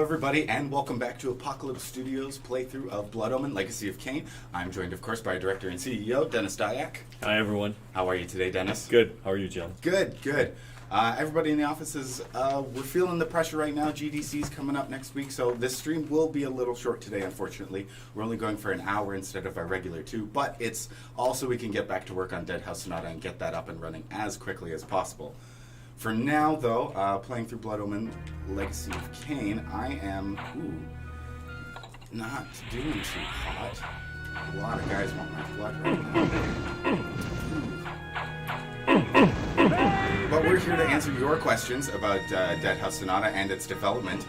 everybody, and welcome back to Apocalypse Studios' playthrough of Blood Omen, Legacy of Kain. I'm joined, of course, by Director and CEO, Dennis Dyack. Hi, everyone. How are you today, Dennis? Good. How are you, John? Good, good. Everybody in the office is, we're feeling the pressure right now. GDC's coming up next week, so this stream will be a little short today, unfortunately. We're only going for an hour instead of our regular 2, but it's also we can get back to work on Dead House Sonata and get that up and running as quickly as possible. For now, though, playing through Blood Omen, Legacy of Kain, I am, not doing too hot. A lot of guys want my blood right now. But we're here to answer your questions about Dead House Sonata and its development,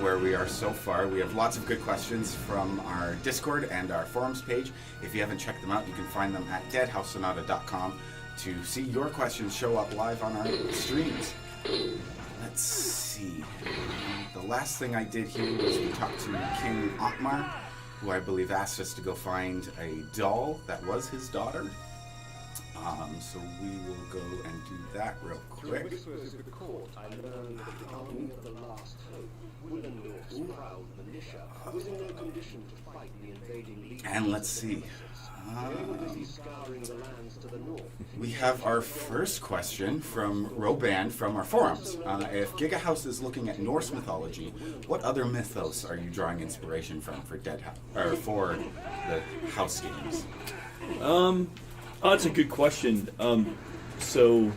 where we are so far. We have lots of good questions from our Discord and our forums page. If you haven't checked them out, you can find them at deadhousesonata.com. to see your questions show up live on our streams. Let's see. The last thing I did here was we talked to King Otmar, who I believe asked us to go find a doll that was his daughter. So we will go and do that real quick. And let's see. We have our first question from Roban from our forums. If Giga House is looking at Norse mythology, what other mythos are you drawing inspiration from for Dead House or for the House games? That's a good question. So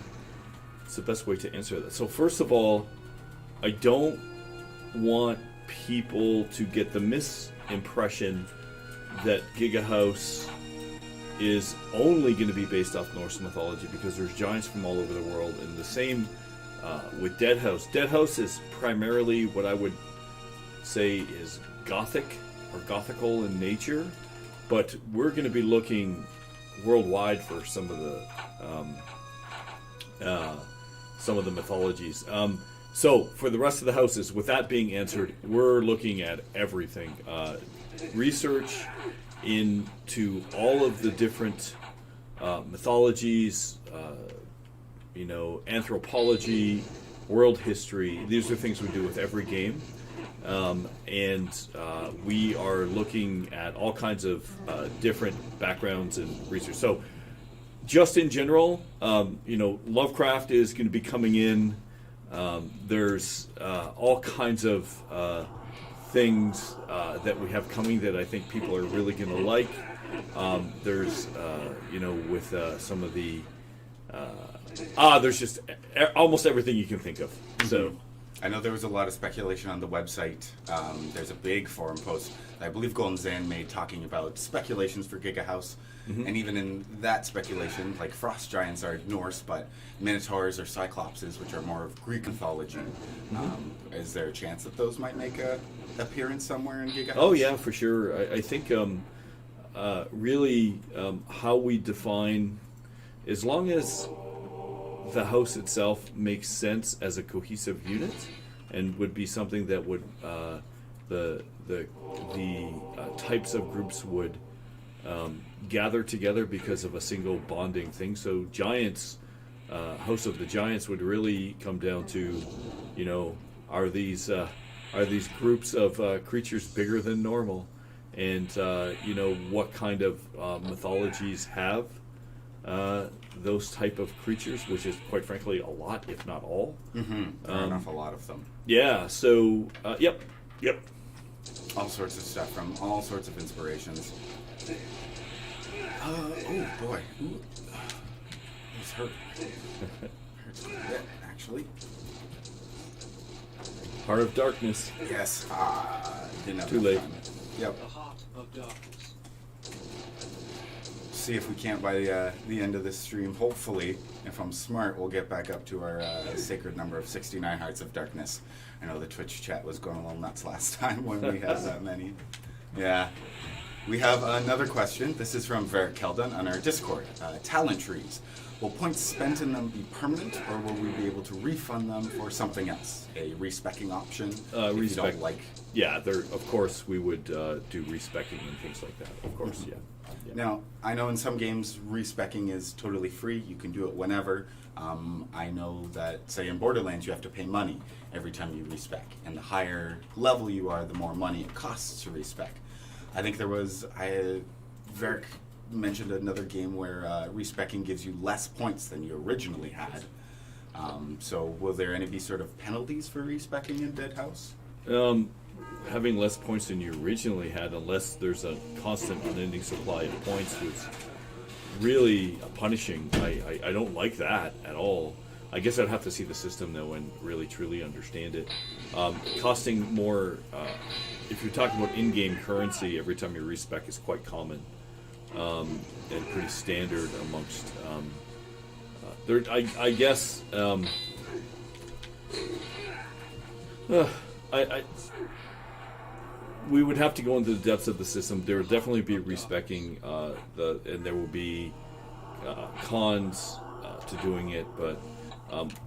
it's the best way to answer that. So first of all, I don't want people to get the misimpression that Giga House is only going to be based off Norse mythology, because there's giants from all over the world. And the same with Dead House. Dead House is primarily what I would say is Gothic or Gothical in nature, but we're going to be looking worldwide for some of the mythologies. So for the rest of the houses, with that being answered, we're looking at everything. Research into all of the different mythologies, anthropology, world history. These are things we do with every game. And we are looking at all kinds of different backgrounds and research. So just in general, Lovecraft is going to be coming in. There's all kinds of things that we have coming that I think people are really going to like. There's, with some of the... there's just almost everything you can think of. Mm-hmm. So I know there was a lot of speculation on the website. There's a big forum post that I believe Golden Zan made talking about speculations for Giga House. Mm-hmm. And even in that speculation, like frost giants are Norse, but minotaurs or cyclopses, which are more of Greek mythology. Mm-hmm. Is there a chance that those might make a appearance somewhere in Giga House? Oh yeah, for sure. I think really how we define, as long as the house itself makes sense as a cohesive unit, and would be something that would the types of groups would gather together because of a single bonding thing. So giants, House of the Giants would really come down to, are these groups of creatures bigger than normal, and what kind of mythologies have those type of creatures, which is quite frankly a lot, if not all. Mm-hmm. There are an awful lot of them. Yeah. So yep. All sorts of stuff from all sorts of inspirations. Oh boy, it's hurt. Hurts a bit, actually. Heart of Darkness. Yes. Didn't have Too late. Time. Yep. The Heart of Darkness. See if we can't by the end of this stream. Hopefully, if I'm smart, we'll get back up to our sacred number of 69 Hearts of Darkness. I know the Twitch chat was going a little nuts last time when we had that many. Yeah. We have another question. This is from Varric Keldon on our Discord. Talent trees. Will points spent in them be permanent, or will we be able to refund them for something else? A respecking option if you don't like... Yeah, of course we would do respecking and things like that. Of course, yeah. Now, I know in some games respecking is totally free. You can do it whenever. I know that, say, in Borderlands, you have to pay money every time you respec. And the higher level you are, the more money it costs to respec. I think Varric mentioned another game where respecking gives you less points than you originally had. So will there any be sort of penalties for respecking in Dead House? Having less points than you originally had, unless there's a constant unending supply of points, was really punishing. I don't like that at all. I guess I'd have to see the system, though, and really truly understand it. Costing more, if you're talking about in-game currency, every time you respec is quite common. And pretty standard amongst I guess we would have to go into the depths of the system. There would definitely be respecking and there will be cons to doing it, but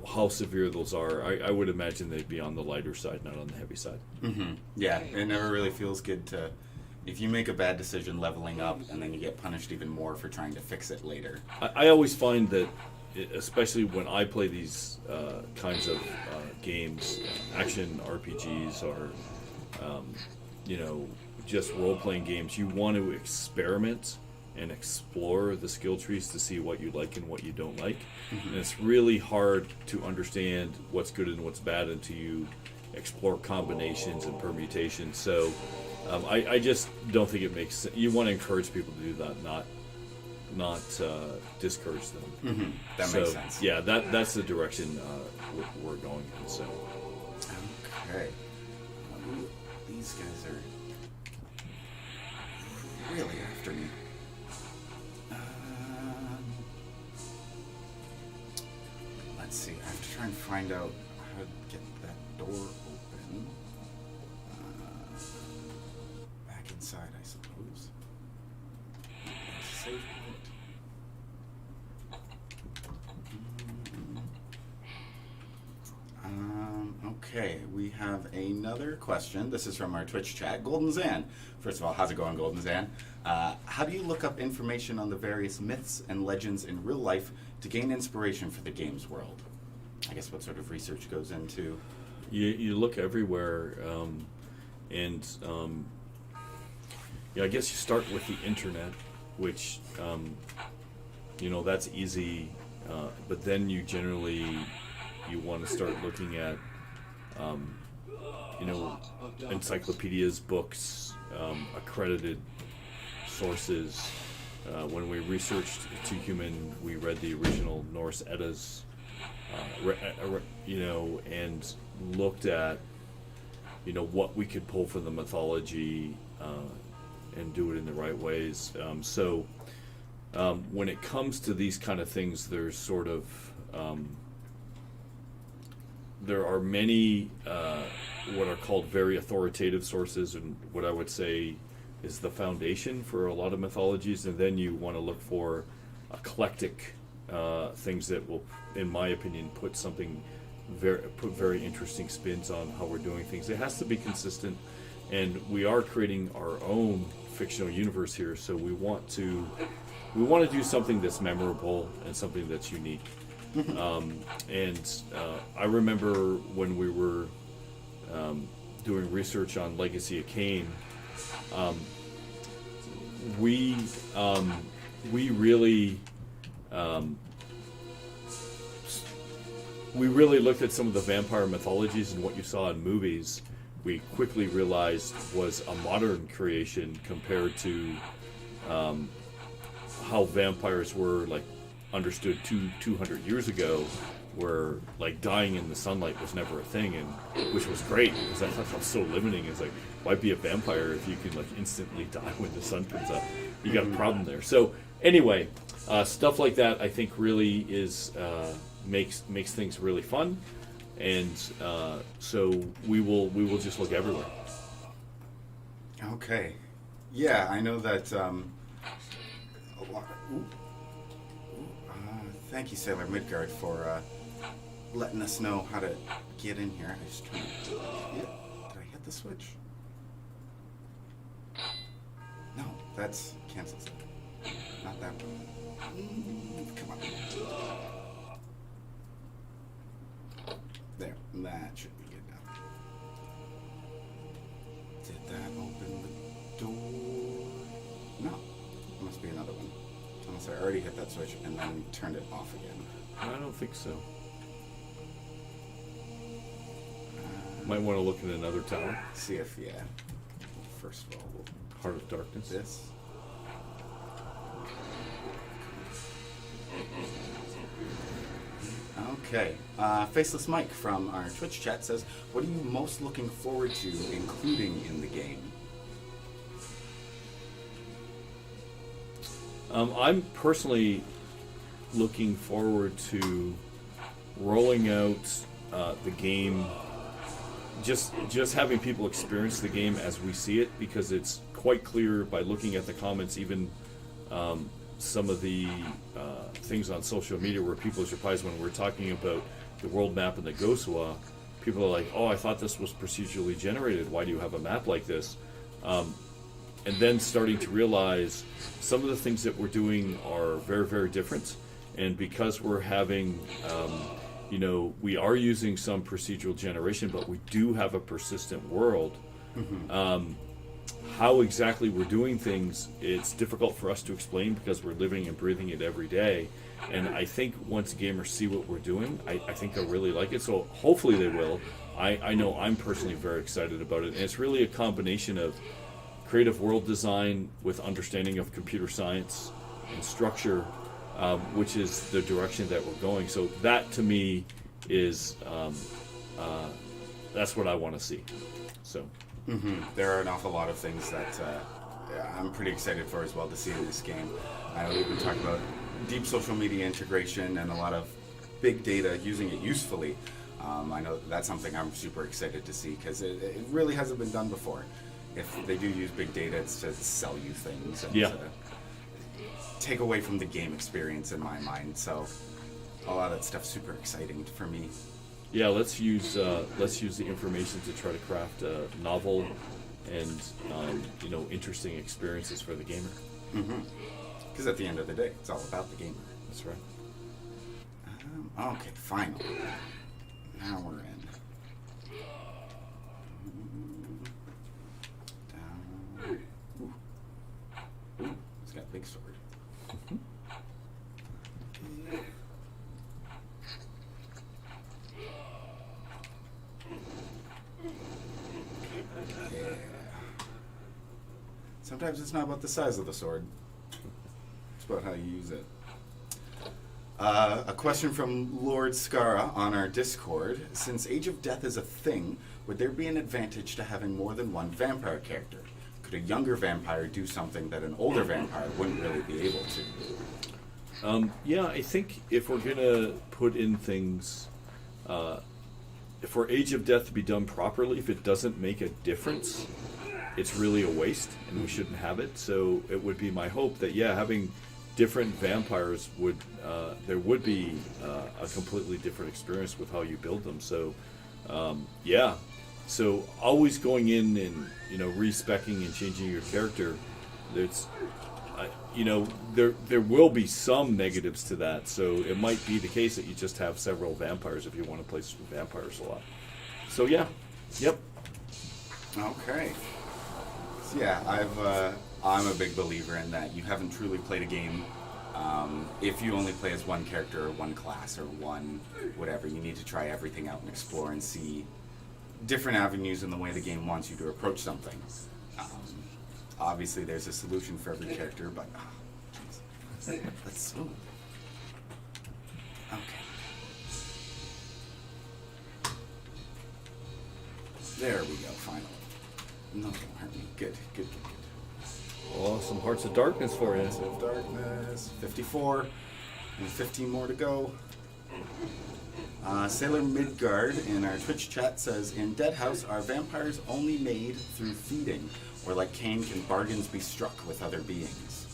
how severe those are, I would imagine they'd be on the lighter side, not on the heavy side. Mm-hmm. Yeah, it never really feels good to... If you make a bad decision leveling up, and then you get punished even more for trying to fix it later. I always find that, especially when I play these kinds of games, action RPGs or, just role-playing games, you want to experiment and explore the skill trees to see what you like and what you don't like. Mm-hmm. And it's really hard to understand what's good and what's bad until you explore combinations and permutations. So... I just don't think it makes sense. You want to encourage people to do that, not discourage them. Mm-hmm. That makes sense. Yeah, that's the direction we're going in. So. Okay. These guys are really after me. Let's see. I have to try and find out how to get that door open. Inside, I suppose. Save point. Okay, we have another question. This is from our Twitch chat. Golden Zan. First of all, how's it going, Golden Zan? How do you look up information on the various myths and legends in real life to gain inspiration for the game's world? I guess what sort of research goes into... You look everywhere, yeah, I guess you start with the internet, which, that's easy, but then you want to start looking at, encyclopedias, books, accredited sources. When we researched Too Human, we read the original Norse Eddas, and looked at, what we could pull from the mythology, and do it in the right ways. When it comes to these kind of things, there's sort of there are many what are called very authoritative sources, and what I would say is the foundation for a lot of mythologies. And then you want to look for eclectic things that will, in my opinion, put very interesting spins on how we're doing things. It has to be consistent. And we are creating our own fictional universe here, so we want to do something that's memorable and something that's unique. I remember when we were doing research on Legacy of Kain, we really looked at some of the vampire mythologies and what you saw in movies. We quickly realized was a modern creation compared to how vampires were understood 200 years ago, where dying in the sunlight was never a thing, and which was great because I thought that was so limiting. It's why be a vampire if you can instantly die when the sun comes up? You got a problem there. So anyway, stuff like that I think really is makes things really fun. And so we will just look everywhere. Okay. Yeah, I know that. A lot. Thank you, Sailor Midgard, for letting us know how to get in here. I just trying to. Did I hit the switch? No, that's cancels it. Not that one. Come on. There, that should be good now. Did that open the door? No, it must be another one. Unless I already hit that switch and then turned it off again. I don't think so. Might want to look at another tower. See if, yeah. First of all, we'll Heart of Darkness. this. Okay. Faceless Mike from our Twitch chat says, what are you most looking forward to including in the game? I'm personally looking forward to rolling out the game, just having people experience the game as we see it, because it's quite clear by looking at the comments, even some of the things on social media where people are surprised when we're talking about the world map and the Goswa. People are like, oh, I thought this was procedurally generated. Why do you have a map like this? And then starting to realize some of the things that we're doing are very, very different. And because we're having, we are using some procedural generation, but we do have a persistent world. Mm-hmm. How exactly we're doing things, it's difficult for us to explain because we're living and breathing it every day. And I think once gamers see what we're doing, I think they'll really like it. So hopefully they will. I know I'm personally very excited about it. And it's really a combination of creative world design with understanding of computer science and structure, which is the direction that we're going. So that to me is that's what I want to see. So there are an awful lot of things that I'm pretty excited for as well to see in this game. We've been talking about deep social media integration and a lot of big data, using it usefully. I know that's something I'm super excited to see because it really hasn't been done before. If they do use big data, it's to sell you things and take away from the game experience in my mind. So a lot of that stuff's super exciting for me. Yeah, let's use the information to try to craft a novel and interesting experiences for the gamer. Because at the end of the day, it's all about the gamer. That's right. Okay, finally. Now we're in. Down. Ooh, he's got a big sword. Yeah. Sometimes it's not about the size of the sword. It's about how you use it. A question from Lord Skara on our Discord. Since Age of Death is a thing, would there be an advantage to having more than one vampire character? Could a younger vampire do something that an older vampire wouldn't really be able to? Yeah, I think if we're going to put in things, if for Age of Death to be done properly, if it doesn't make a difference, it's really a waste, and we shouldn't have it. So it would be my hope that, having different vampires would, there would be a completely different experience with how you build them. So, So always going in and, respecing and changing your character, there will be some negatives to that. So it might be the case that you just have several vampires if you want to play vampires a lot. So yep. Okay. So I'm a big believer in that. You haven't truly played a game if you only play as one character or one class or one whatever. You need to try everything out and explore and see different avenues in the way the game wants you to approach something. Obviously, there's a solution for every character, but let's. Ooh. Okay. There we go. Finally. No, don't hurt me. Good. Oh, some Hearts of Darkness for you. Hearts of Darkness. 54, and 15 more to go. Sailor Midgard in our Twitch chat says, in Dead House, are vampires only made through feeding, Or like Kain, can bargains be struck with other beings?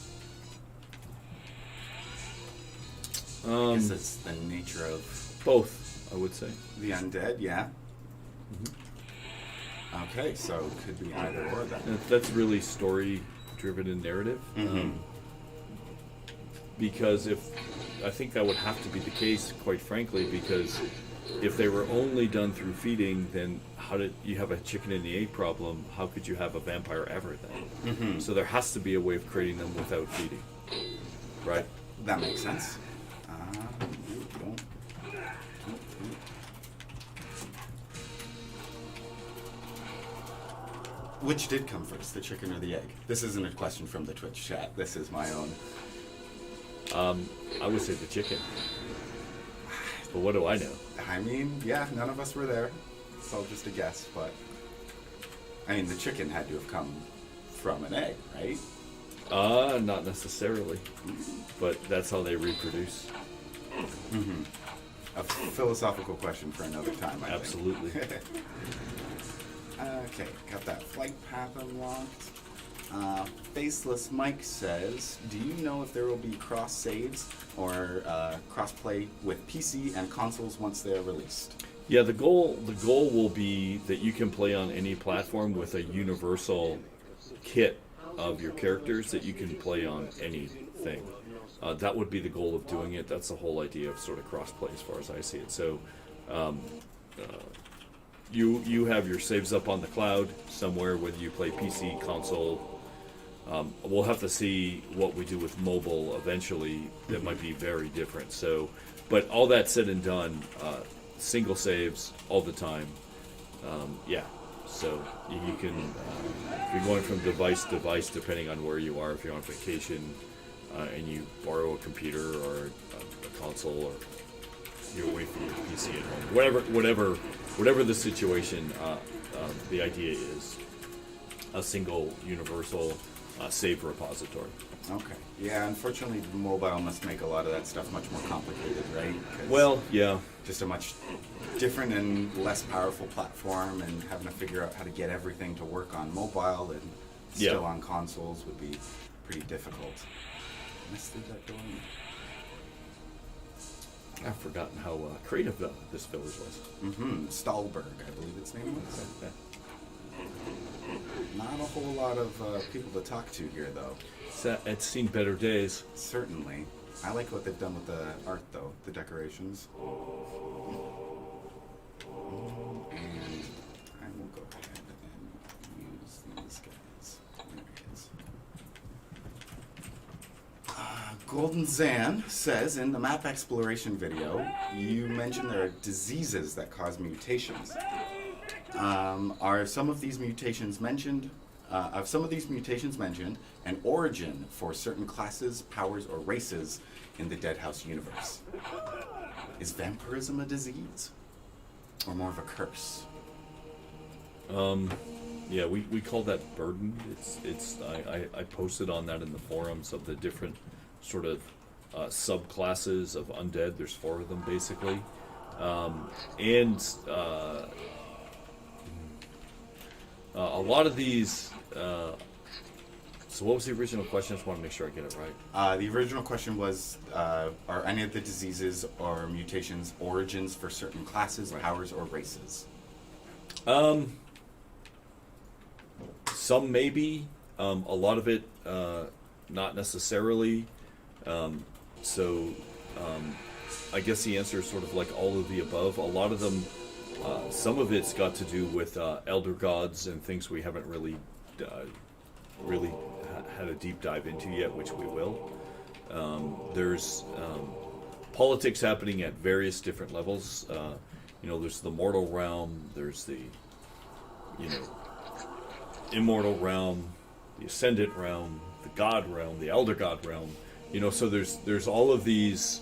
I guess it's the nature of Both, I would say. the undead, yeah. Okay, so it could be either or then. That's really story-driven and narrative. Because I think that would have to be the case, quite frankly, because if they were only done through feeding, then how did you have a chicken and the egg problem? How could you have a vampire ever then? So there has to be a way of creating them without feeding, right? That makes sense. Which did come first, the chicken or the egg? This isn't a question from the Twitch chat. This is my own. I would say the chicken. But what do I know? I mean, yeah, none of us were there. It's all just a guess, but... I mean, the chicken had to have come from an egg, right? Not necessarily. But that's how they reproduce. A philosophical question for another time, I think. Absolutely. Okay, got that flight path unlocked. Faceless Mike says, do you know if there will be cross saves or cross play with PC and consoles once they are released? Yeah, the goal will be that you can play on any platform with a universal kit of your characters that you can play on anything. That would be the goal of doing it. That's the whole idea of sort of cross play as far as I see it. So you have your saves up on the cloud somewhere, whether you play PC, console. We'll have to see what we do with mobile eventually. That might be very different. So, but all that said and done, single saves all the time. Yeah. So you can you're going from device to device depending on where you are. If you're on vacation and you borrow a computer or a console, or you're away from your PC at home, whatever the situation, the idea is a single universal save repository. Okay. Yeah, unfortunately, mobile must make a lot of that stuff much more complicated, right? 'Cause Well, yeah. just a much different and less powerful platform, and having to figure out how to get everything to work on mobile and still on consoles would be pretty difficult. Missed that going. I've forgotten how creative this village was. Stahlberg, I believe its name was. Not a whole lot of people to talk to here, though. It's seen better days. Certainly. I like what they've done with the art, though, the decorations. And I will go ahead and use these guys. There it is. Golden Zan says, in the map exploration video, you mentioned there are diseases that cause mutations. Are some of these mutations mentioned? An origin for certain classes, powers, or races in the Dead House universe? Is vampirism a disease, or more of a curse? Yeah, we call that burden. I posted on that in the forums of the different sort of subclasses of undead. There's 4 of them basically, and a lot of these. So what was the original question? I just want to make sure I get it right. The original question was, are any of the diseases or mutations origins for certain classes, powers, or races? Some maybe. A lot of it, not necessarily. I guess the answer is sort of like all of the above. A lot of them, some of it's got to do with elder gods and things we haven't really had a deep dive into yet, which we will. There's politics happening at various different levels. There's the mortal realm, there's the immortal realm, the ascendant realm, the god realm, the elder god realm. So there's all of these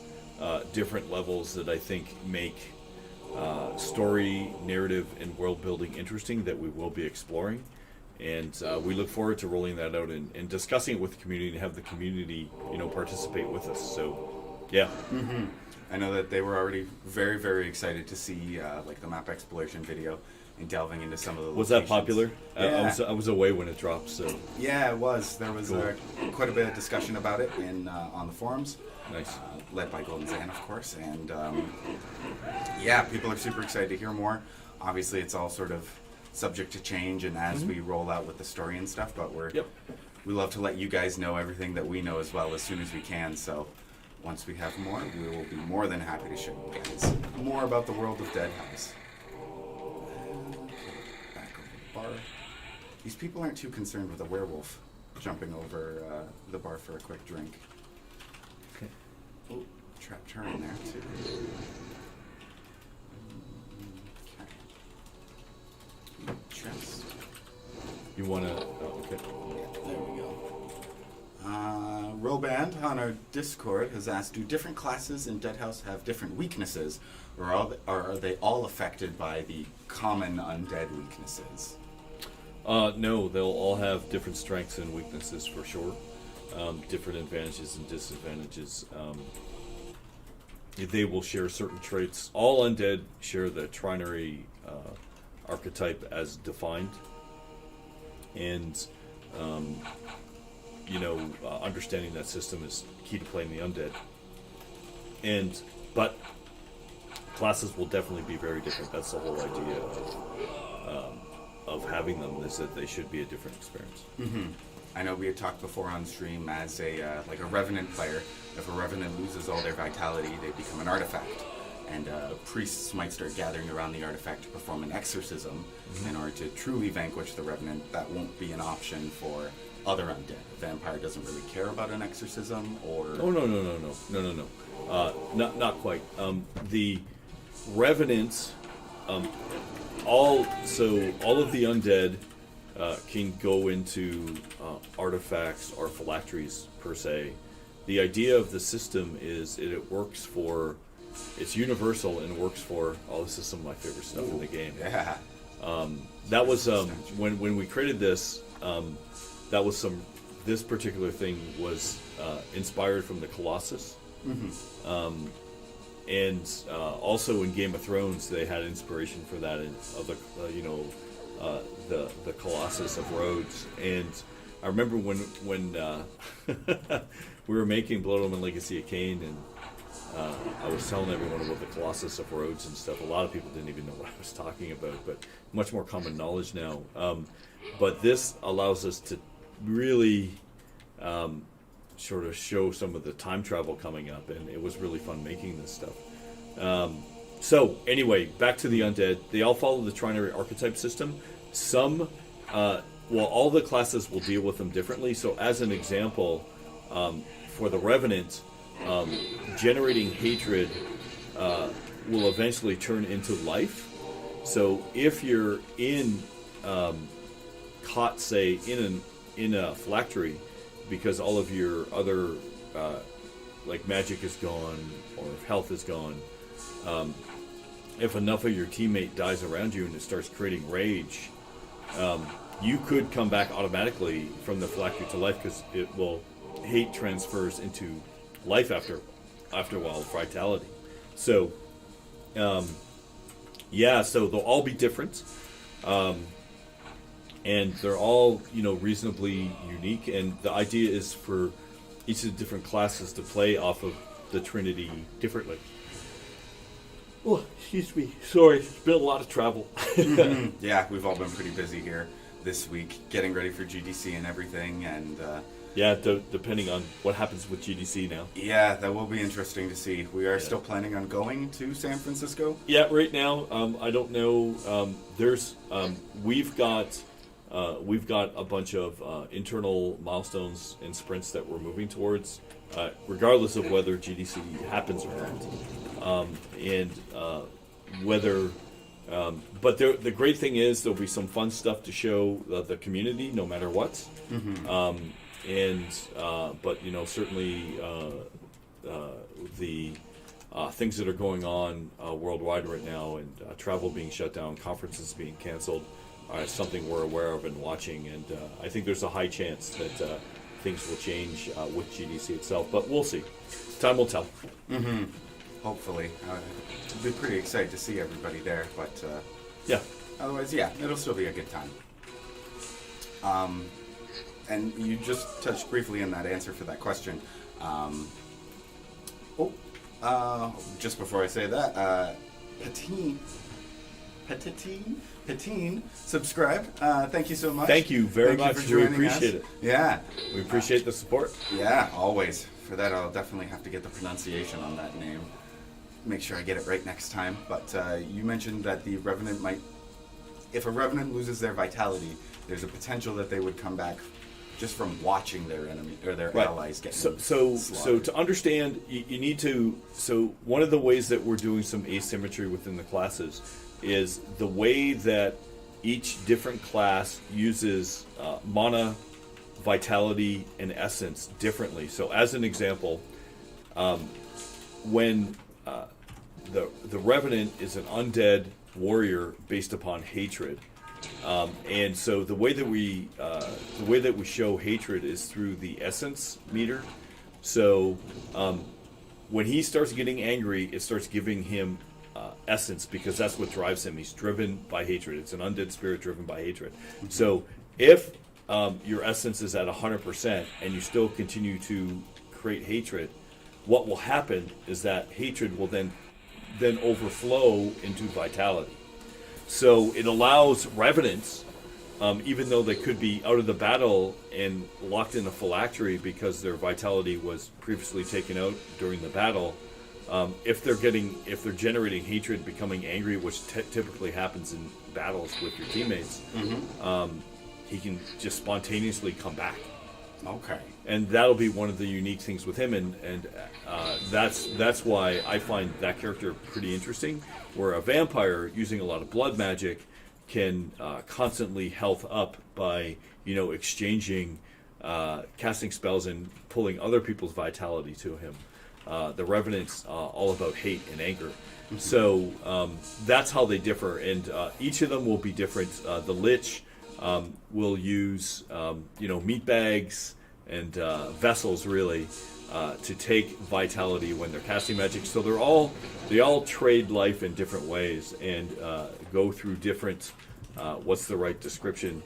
different levels that I think make story, narrative, and world building interesting that we will be exploring. And we look forward to rolling that out and discussing it with the community and have the community, participate with us. So, yeah. I know that they were already very, very excited to see like the map exploration video. and delving into some of the Was that locations. popular? Yeah. I was away when it dropped, so Yeah, it was. There was Cool. quite a bit of discussion about it on the forums. nice. Led by Golden Zan, of course. And yeah, people are super excited to hear more. Obviously, it's all sort of subject to change and as we roll out with the story and stuff, but Yep. we love to let you guys know everything that we know as well as soon as we can. So once we have more, we will be more than happy to show you guys more about the world of Dead House. Okay, back over the bar. These people aren't too concerned with a werewolf jumping over the bar for a quick drink. Okay. Oh, trapped her in there too. Okay. Chest. You want to? Oh, okay. Yeah, there we go. Roband on our Discord has asked, do different classes in Deadhouse have different weaknesses, or are they all affected by the common undead weaknesses? No, they'll all have different strengths and weaknesses for sure. Different advantages and disadvantages. They will share certain traits. All undead share the trinary archetype as defined, and understanding that system is key to playing the undead. But classes will definitely be very different. That's the whole idea of having them, is that they should be a different experience. Mm-hmm. I know we had talked before on stream as a Revenant player. If a Revenant loses all their vitality, they become an artifact. And priests might start gathering around the artifact to perform an exorcism in order to truly vanquish the Revenant. That won't be an option for other undead. A vampire doesn't really care about an exorcism, or... Oh, no. Not quite. The Revenants, all of the undead can go into artifacts or phylacteries, per se. The idea of the system is it works for... It's universal and works for... Oh, this is some of my favorite stuff in the game. Yeah. That was when we created this. This particular thing was inspired from the Colossus, and also in Game of Thrones they had inspiration for that of the Colossus of Rhodes. And I remember when we were making Blood Omen Legacy of Kain, and I was telling everyone about the Colossus of Rhodes and stuff. A lot of people didn't even know what I was talking about, but much more common knowledge now. But this allows us to really sort of show some of the time travel coming up, and it was really fun making this stuff. So anyway, back to the undead. They all follow the trinary archetype system. All the classes will deal with them differently. So as an example, for the Revenant, generating hatred will eventually turn into life. So if you're caught, say, in a phylactery because all of your other magic is gone or if health is gone, if enough of your teammate dies around you and it starts creating rage, you could come back automatically from the phylactery to life, because hate transfers into life after a while, vitality. So so they'll all be different, and they're all reasonably unique. And the idea is for each of the different classes to play off of the Trinity differently. Oh, excuse me. Sorry, it's been a lot of travel. Yeah, we've all been pretty busy here this week, getting ready for GDC and everything, and depending on what happens with GDC now. Yeah, that will be interesting to see. We are still planning on going to San Francisco. Yeah, right now, I don't know. We've got a bunch of internal milestones and sprints that we're moving towards, regardless of whether GDC happens or not, but the great thing is there'll be some fun stuff to show the community, no matter what. Certainly the things that are going on worldwide right now, and travel being shut down, conferences being canceled, something we're aware of and watching. And I think there's a high chance that things will change with GDC itself, but we'll see. Time will tell. Hopefully. I'd be pretty excited to see everybody there, but... Otherwise, yeah, it'll still be a good time. And you just touched briefly in that answer for that question. Just before I say that, Patine, subscribe. Thank you so much. Thank you very much. For We joining appreciate us. it. Yeah. We appreciate the support. Yeah, always. For that, I'll definitely have to get the pronunciation on that name. Make sure I get it right next time. But you mentioned that the Revenant might... If a Revenant loses their vitality, there's a potential that they would come back just from watching their enemy or their allies get so to understand, you need to. So one of the ways that we're doing some asymmetry within the classes is the way that each different class uses mana, vitality, and essence differently. So as an example, when the Revenant is an undead warrior based upon hatred. And so the way that we show hatred is through the essence meter. So when he starts getting angry, it starts giving him essence because that's what drives him. He's driven by hatred. It's an undead spirit driven by hatred. Mm-hmm. So if your essence is at 100% and you still continue to create hatred, what will happen is that hatred will then overflow into vitality. So it allows Revenants, even though they could be out of the battle and locked in a phylactery because their vitality was previously taken out during the battle, if they're generating hatred, becoming angry, which typically happens in battles with your teammates, he can just spontaneously come back. Okay. And that'll be one of the unique things with him, and that's why I find that character pretty interesting. Where a vampire using a lot of blood magic can constantly health up by exchanging, casting spells and pulling other people's vitality to him. The Revenant's all about hate and anger. Mm-hmm. So that's how they differ, and each of them will be different. The Lich will use meat bags and vessels really to take vitality when they're casting magic. So they all trade life in different ways and go through different. What's the right description?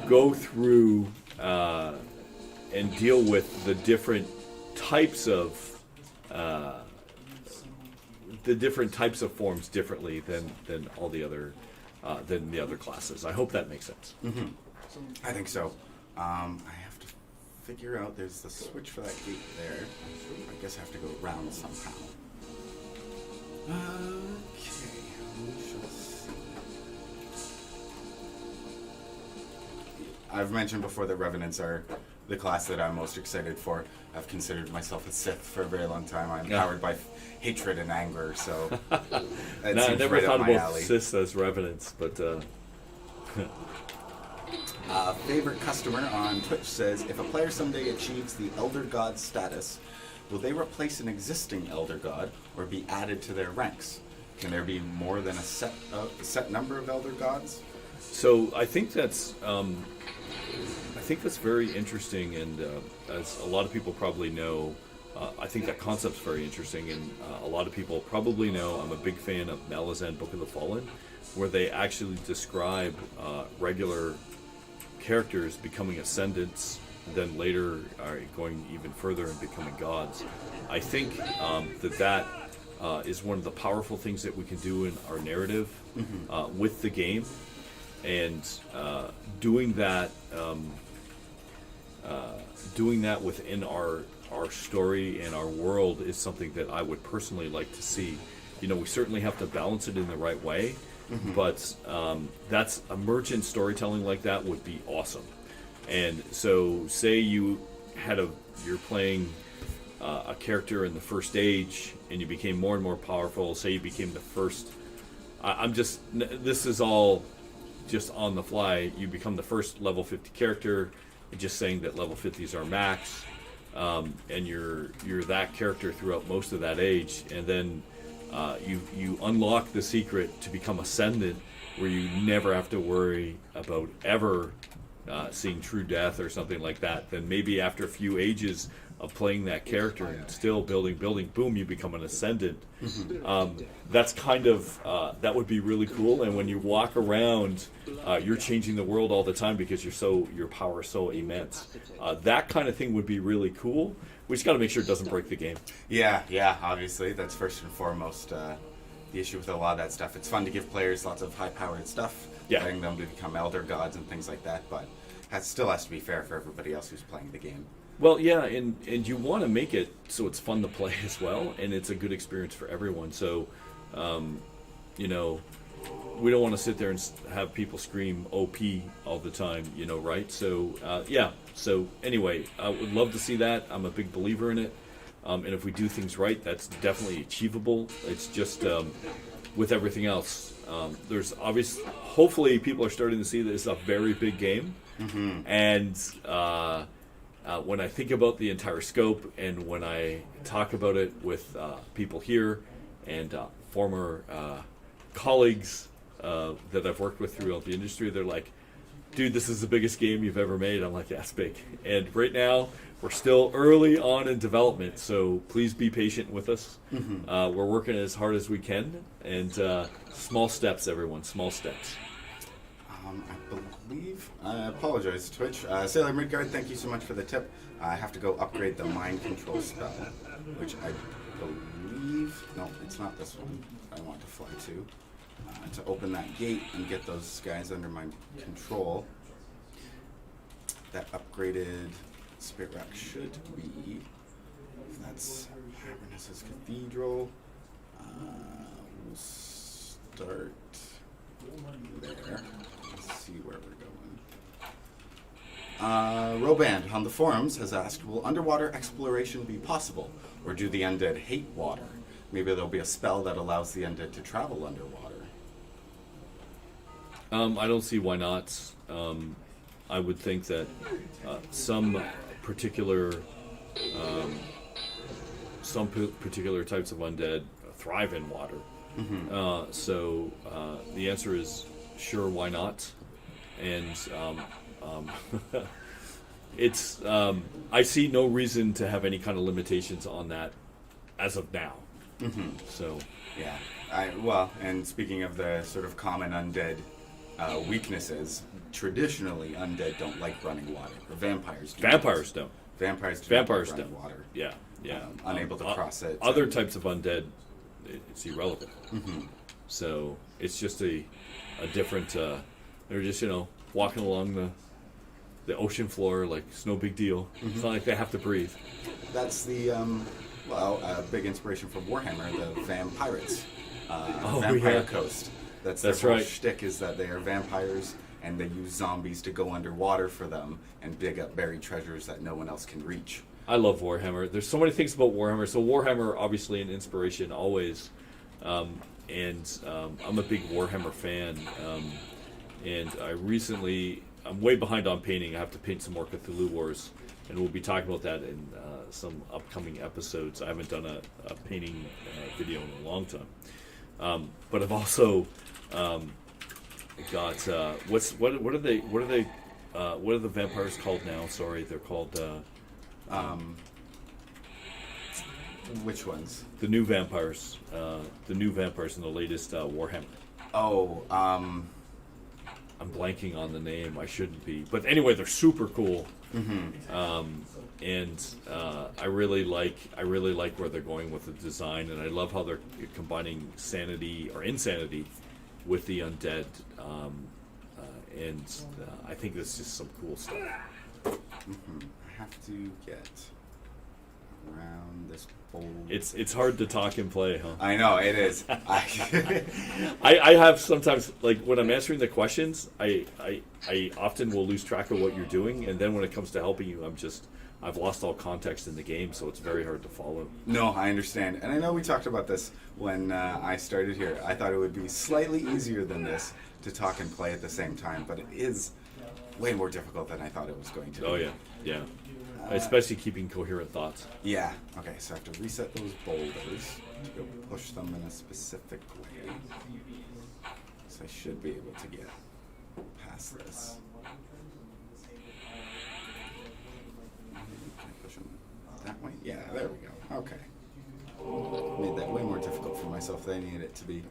Go through and deal with the different types of forms differently than all the other than the other classes. I hope that makes sense. Mm-hmm. I think so. I have to figure out. There's the switch for that gate there. I guess I have to go around somehow. Okay. We shall see. I've mentioned before that Revenants are the class that I'm most excited for. I've considered myself a Sith for a very long time. I'm powered by hatred and anger, so that I seems never right thought up my about alley. Sith as Revenants, but Favorite customer on Twitch says, if a player someday achieves the Elder God status, will they replace an existing Elder God or be added to their ranks? Can there be more than a set number of Elder Gods? So I think that's very interesting, and as a lot of people probably know, I think that concept's very interesting, and a lot of people probably know I'm a big fan of Malazan Book of the Fallen, where they actually describe regular characters becoming ascendants, and then later going even further and becoming gods. I think that is one of the powerful things that we can do in our narrative with the game, and doing that within our story and our world is something that I would personally like to see. We certainly have to balance it in the right way, but that's emergent storytelling like that would be awesome. And so, say you're playing a character in the first age, and you became more and more powerful. Say you became the first. This is all just on the fly. You become the first level 50 character. Just saying that level 50s are max, and you're that character throughout most of that age, and then you unlock the secret to become ascendant, where you never have to worry about ever seeing true death or something like that. Then maybe after a few ages of playing that character and still building, boom, you become an ascendant. That's kind of that would be really cool. And when you walk around, you're changing the world all the time because your power is so immense. That kind of thing would be really cool. We just got to make sure it doesn't break the game. Yeah, obviously that's first and foremost the issue with a lot of that stuff. It's fun to give players lots of high-powered stuff, getting them to become elder gods and things like that, but it still has to be fair for everybody else who's playing the game. Well, yeah, and you want to make it so it's fun to play as well, and it's a good experience for everyone. So, we don't want to sit there and have people scream OP all the time, right? So, So anyway, I would love to see that. I'm a big believer in it, and if we do things right, that's definitely achievable. It's just with everything else, there's hopefully people are starting to see that it's a very big game, and. When I think about the entire scope and when I talk about it with people here and former colleagues that I've worked with throughout the industry, they're like, dude, this is the biggest game you've ever made. I'm like, yeah, it's big. And right now, we're still early on in development, so please be patient with us. We're working as hard as we can, and small steps, everyone, small steps. I apologize, Twitch. Sailor Midgard, thank you so much for the tip. I have to go upgrade the mind control spell, which I believe... No, it's not this one I want to fly to open that gate and get those guys under my control. That upgraded Spirit Rock should be... That's Avernus's Cathedral. We'll start there. Let's see where we're going. Roband on the forums has asked, will underwater exploration be possible, or do the undead hate water? Maybe there'll be a spell that allows the undead to travel underwater. I don't see why not. I would think that some particular types of undead thrive in water. So the answer is sure, why not? And it's I see no reason to have any kind of limitations on that as of now. So yeah, and speaking of the sort of common undead weaknesses, traditionally undead don't like running water. Or vampires do. Vampires don't. Vampires don't like don't. running water. Yeah. Unable to cross it. Other types of undead, it's irrelevant. So it's just a different. They're just walking along the ocean floor like it's no big deal. It's not like they have to breathe. That's the a big inspiration from Warhammer, the Vampirates, Vampire Coast. That's their whole shtick, is that they are vampires and they use zombies to go underwater for them and dig up buried treasures that no one else can reach. I love Warhammer. There's so many things about Warhammer. So Warhammer, obviously, an inspiration always. I'm a big Warhammer fan. And I'm way behind on painting. I have to paint some more Cthulhu Wars, and we'll be talking about that in some upcoming episodes. I haven't done a painting video in a long time, but I've also got what are the vampires called now? Sorry, they're called which ones? The new vampires in the latest Warhammer. I'm blanking on the name. I shouldn't be, but anyway, they're super cool. And I really like where they're going with the design, and I love how they're combining sanity or insanity with the undead. I think that's just some cool stuff. I have to get around this bowl. It's hard to talk and play, huh? I know it is. I have sometimes, like when I'm answering the questions, I often will lose track of what you're doing, and then when it comes to helping you, I've lost all context in the game, so it's very hard to follow. No, I understand, and I know we talked about this when I started here. I thought it would be slightly easier than this to talk and play at the same time, but it is way more difficult than I thought it was going to be. Oh yeah. Especially keeping coherent thoughts. Yeah. Okay, so I have to reset those boulders to go push them in a specific way. So I should be able to get past this. Can I push them that way? Yeah, there we go. Okay. Made that way more difficult for myself than I needed it to be.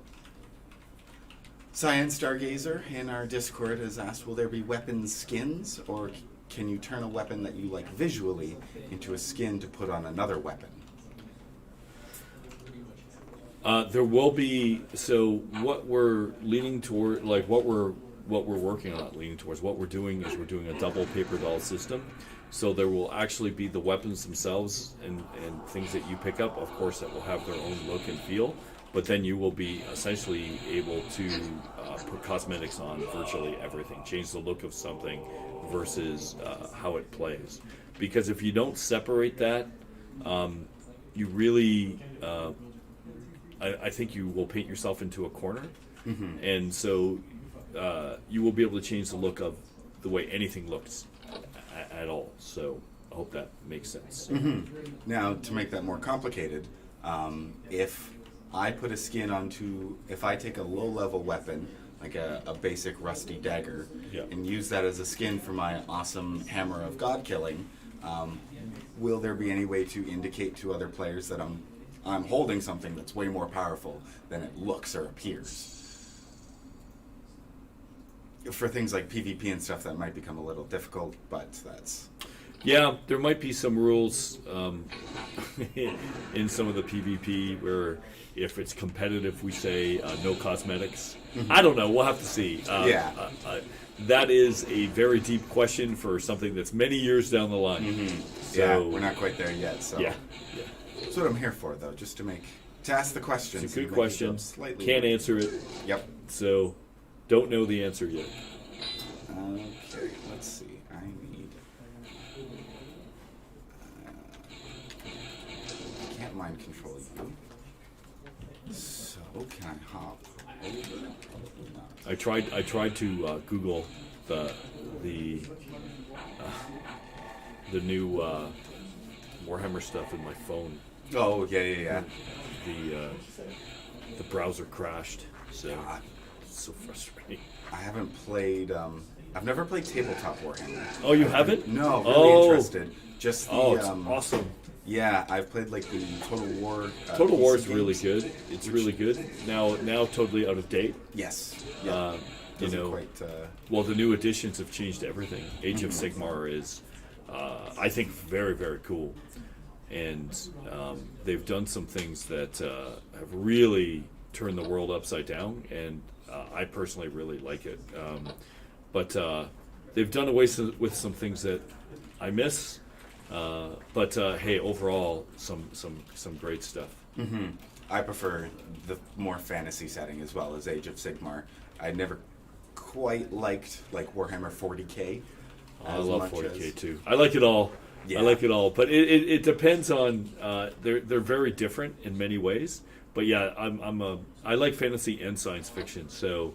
Cyan Stargazer in our Discord has asked, will there be weapon skins, or can you turn a weapon that you like visually into a skin to put on another weapon? There will be. So what we're leaning toward, like what we're working on, leaning towards, what we're doing is we're doing a double paper doll system. So there will actually be the weapons themselves and things that you pick up, of course, that will have their own look and feel. But then you will be essentially able to put cosmetics on virtually everything, change the look of something versus how it plays. Because if you don't separate that, you really, I think you will paint yourself into a corner. Mm-hmm. And so you will be able to change the look of the way anything looks at all. So I hope that makes sense. Mm-hmm. Now, to make that more complicated, if I put a skin onto, if I take a low-level weapon, like a basic rusty dagger, and use that as a skin for my awesome hammer of god killing, will there be any way to indicate to other players that I'm holding something that's way more powerful than it looks or appears? For things like PvP and stuff, that might become a little difficult, but that's... Yeah, there might be some rules in some of the PvP where if it's competitive, we say no cosmetics. Mm-hmm. I don't know. We'll have to see. That is a very deep question for something that's many years down the line. Mm-hmm. So, yeah, we're not quite there yet. So yeah. That's what I'm here for, though, just to ask the questions. It's a good question. Can't answer it. Yep. So don't know the answer yet. Okay, let's see. I need... I can't mind control you. So can I hop over? Probably not. I tried to Google the new Warhammer stuff in my phone. Oh yeah. The browser crashed, so it's so frustrating. I haven't played. I've never played tabletop Warhammer. Oh, you haven't? No, really interested. Just the, it's awesome. Yeah, I've played like the Total War. Total War is games. really good. It's really good. Now totally out of date. Yes. Yeah. You know, quite, well, the new editions have changed everything. Age of Sigmar is, I think, very, very cool. And they've done some things that have really turned the world upside down, and I personally really like it. But they've done away with some things that I miss. But hey, overall, some great stuff. Mm-hmm. I prefer the more fantasy setting as well as Age of Sigmar. I never quite liked like Warhammer 40k. I love 40k too. I like it all. Yeah. I like it all, but it depends on. They're very different in many ways. But yeah, I like fantasy and science fiction. So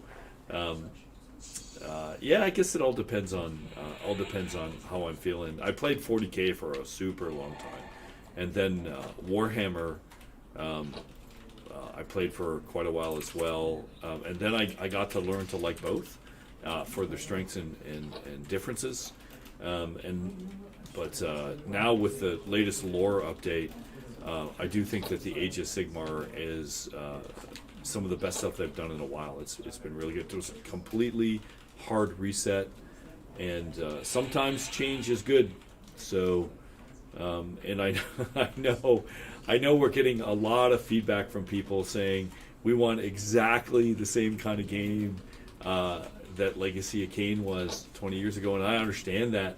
yeah, I guess it all depends on how I'm feeling. I played 40k for a super long time, and then Warhammer. I played for quite a while as well, and then I got to learn to like both for their strengths and differences. But now with the latest lore update, I do think that the Age of Sigmar is some of the best stuff they've done in a while. It's been really good. It was a completely hard reset, and sometimes change is good. So, and I know we're getting a lot of feedback from people saying we want exactly the same kind of game that Legacy of Kain was 20 years ago, and I understand that.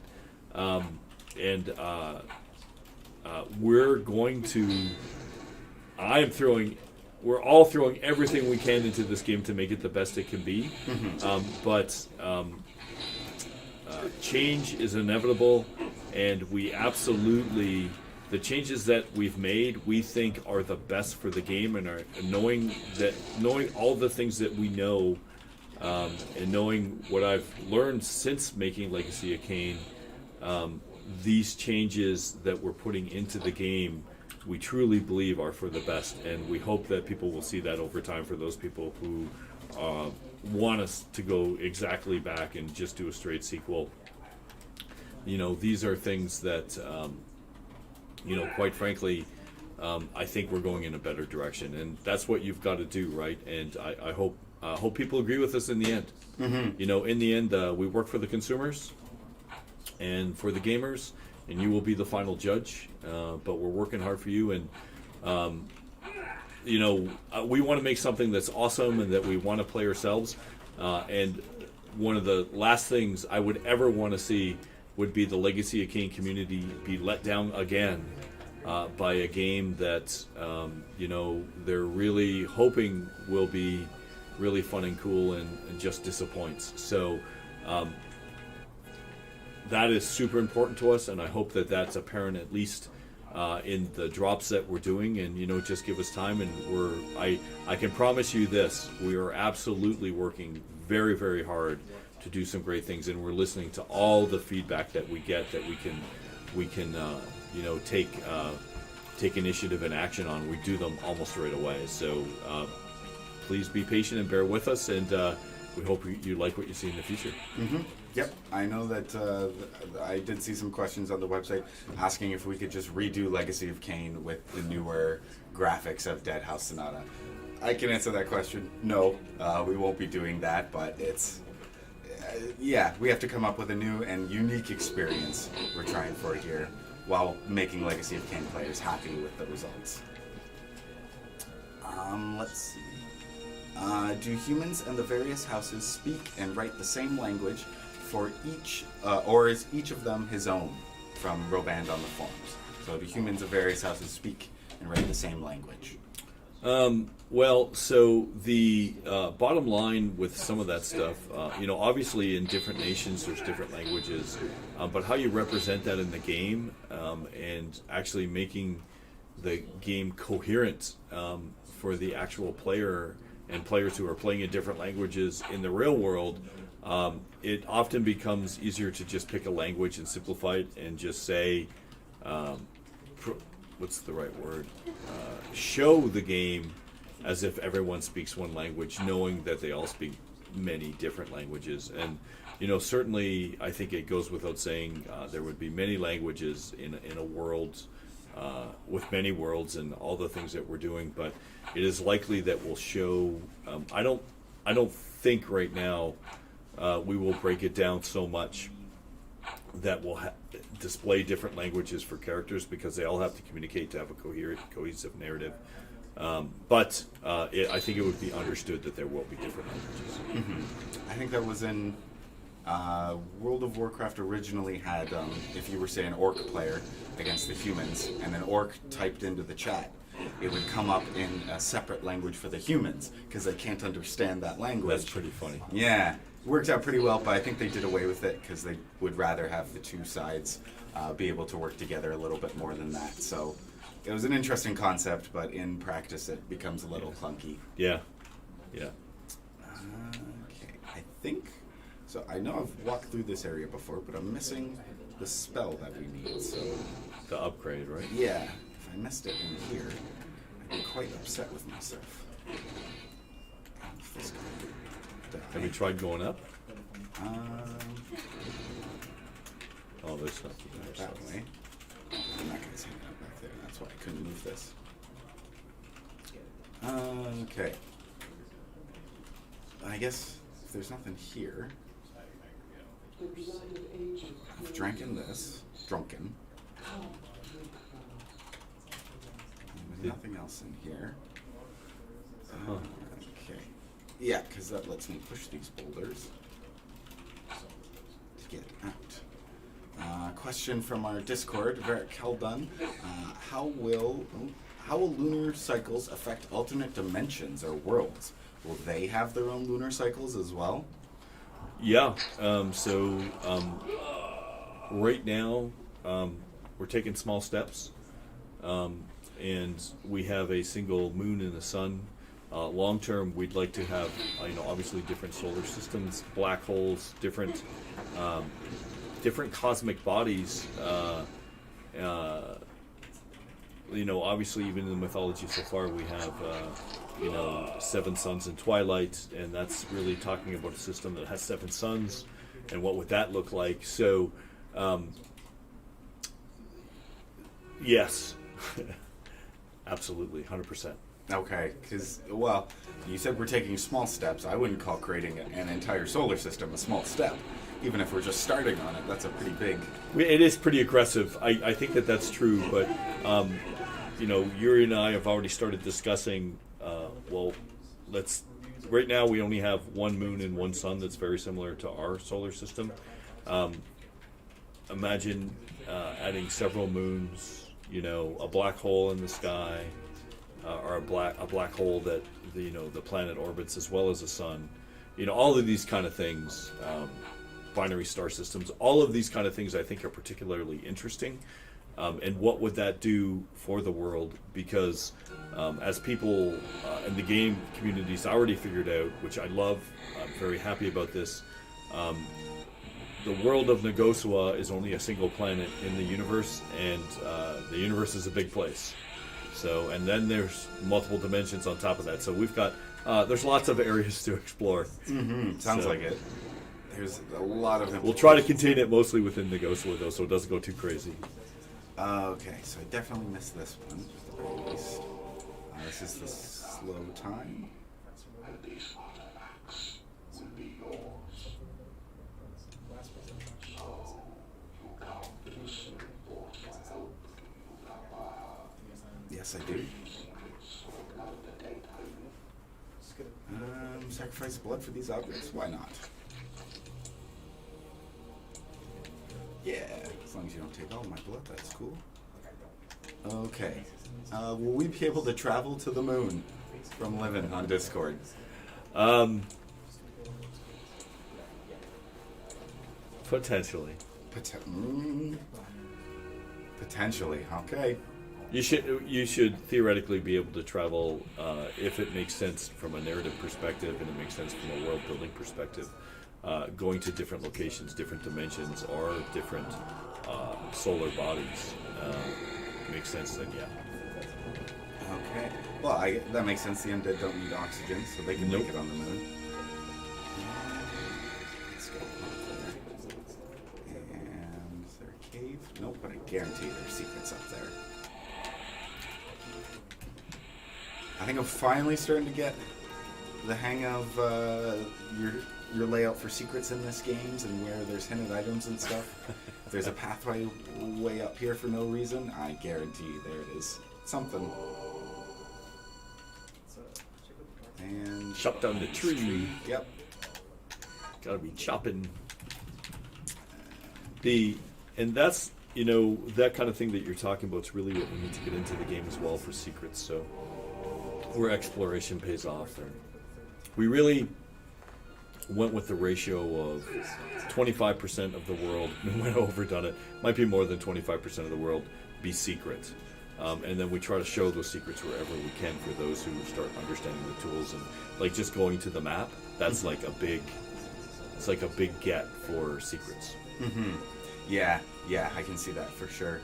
We're going to. We're all throwing everything we can into this game to make it the best it can be. Mm-hmm. Change is inevitable, and we absolutely. The changes that we've made, we think, are the best for the game, and knowing all the things that we know, and knowing what I've learned since making Legacy of Kain, these changes that we're putting into the game, we truly believe are for the best, and we hope that people will see that over time. For those people who want us to go exactly back and just do a straight sequel, these are things that. quite frankly, I think we're going in a better direction, and that's what you've got to do, right? And I hope people agree with us in the end. In the end, we work for the consumers and for the gamers, and you will be the final judge. But we're working hard for you, and we want to make something that's awesome and that we want to play ourselves. And one of the last things I would ever want to see would be the Legacy of Kain community be let down again by a game that they're really hoping will be really fun and cool and just disappoints. So that is super important to us, and I hope that that's apparent at least in the drops that we're doing. And just give us time, and I can promise you this: we are absolutely working very, very hard to do some great things, and we're listening to all the feedback that we get that we can take initiative and action on. We do them almost right away. So please be patient and bear with us, and we hope you like what you see in the future. Yep, I know that I did see some questions on the website asking if we could just redo Legacy of Kain with the newer graphics of Dead House Sonata. I can answer that question. No, we won't be doing that, but it's... we have to come up with a new and unique experience we're trying for here while making Legacy of Kain players happy with the results. Let's see. Do humans and the various houses speak and write the same language for each, or is each of them his own? From Roband on the forums. So do humans of various houses speak and write the same language? Well, so the bottom line with some of that stuff, obviously in different nations there's different languages, but how you represent that in the game and actually making the game coherent for the actual player and players who are playing in different languages in the real world, it often becomes easier to just pick a language and simplify it and just say, what's the right word? Show the game as if everyone speaks one language, knowing that they all speak many different languages. And certainly, I think it goes without saying there would be many languages in a world with many worlds and all the things that we're doing. But it is likely that we'll show. I don't think right now we will break it down so much that will display different languages for characters, because they all have to communicate to have a cohesive narrative. But I think it would be understood that there will be different languages. I think that was in World of Warcraft originally had, if you were, say, an orc player against the humans, and an orc typed into the chat, it would come up in a separate language for the humans, because they can't understand that language. That's pretty funny. Yeah. Worked out pretty well, but I think they did away with it because they would rather have the two sides be able to work together a little bit more than that. So it was an interesting concept, but in practice it becomes a little clunky. Yeah. Okay, I think... So I know I've walked through this area before, but I'm missing the spell that we need, so... The upgrade, right? Yeah. If I missed it in here, I'd be quite upset with myself. This guy. Have you tried going up? Oh, there's something there. That way. I'm not going to take that back there. That's why I couldn't move this. Okay. I guess if there's nothing here, I've dranken this. Drunken. There's nothing else in here. Okay. Yeah, because that lets me push these boulders to get out. Question from our Discord, Varric Keldun. How will lunar cycles affect alternate dimensions or worlds? Will they have their own lunar cycles as well? Yeah. Right now, we're taking small steps, and we have a single moon and a sun. Long term, we'd like to have, obviously different solar systems, black holes, different cosmic bodies. Obviously, even in the mythology so far, we have, 7 suns and twilight, and that's really talking about a system that has 7 suns, and what would that look like? So, Yes. Absolutely, 100%. Okay, because, well, you said we're taking small steps. I wouldn't call creating an entire solar system a small step. Even if we're just starting on it, that's a pretty big... It is pretty aggressive. I think that's true, but, Yuri and I have already started discussing, right now we only have one moon and one sun that's very similar to our solar system. Imagine adding several moons, a black hole in the sky, or a black hole that the planet orbits, as well as the sun. All of these kind of things, binary star systems, all of these kind of things I think are particularly interesting. And what would that do for the world? Because as people in the game communities already figured out, which I love, I'm very happy about this, the world of Nagosua is only a single planet in the universe, and the universe is a big place. So, and then there's multiple dimensions on top of that. So we've got, there's lots of areas to explore. Mm-hmm. Sounds like it. There's a lot of... We'll try to contain it mostly within Nagosua, though, so it doesn't go too crazy. Okay, so I definitely missed this one, at the very least. This is the slow time. Yes, I do. Sacrifice blood for these objects? Why not? Yeah, as long as you don't take all my blood, that's cool. Okay. Will we be able to travel to the moon from living on Discord? Potentially. Potentially, okay. You should theoretically be able to travel if it makes sense from a narrative perspective and it makes sense from a world building perspective. Going to different locations, different dimensions, or different solar bodies makes sense. Then yeah. Okay. Well, that makes sense. The undead don't need oxygen, so they can make it on the moon. Let's go up there. And is there a cave? Nope, but I guarantee there's secrets up there. I think I'm finally starting to get the hang of your layout for secrets in this games and where there's hinted items and stuff. If there's a pathway way up here for no reason, I guarantee you there it is. Something. And chop down the tree. Yep. Gotta be chopping. And that's that kind of thing that you're talking about is really what we need to get into the game as well for secrets. So where exploration pays off. And we really went with the ratio of 25% of the world, we went overdone it, might be more than 25% of the world, be secret. And then we try to show those secrets wherever we can for those who start understanding the tools. And like just going to the map, that's like a big get for secrets. Mm-hmm. Yeah, I can see that for sure.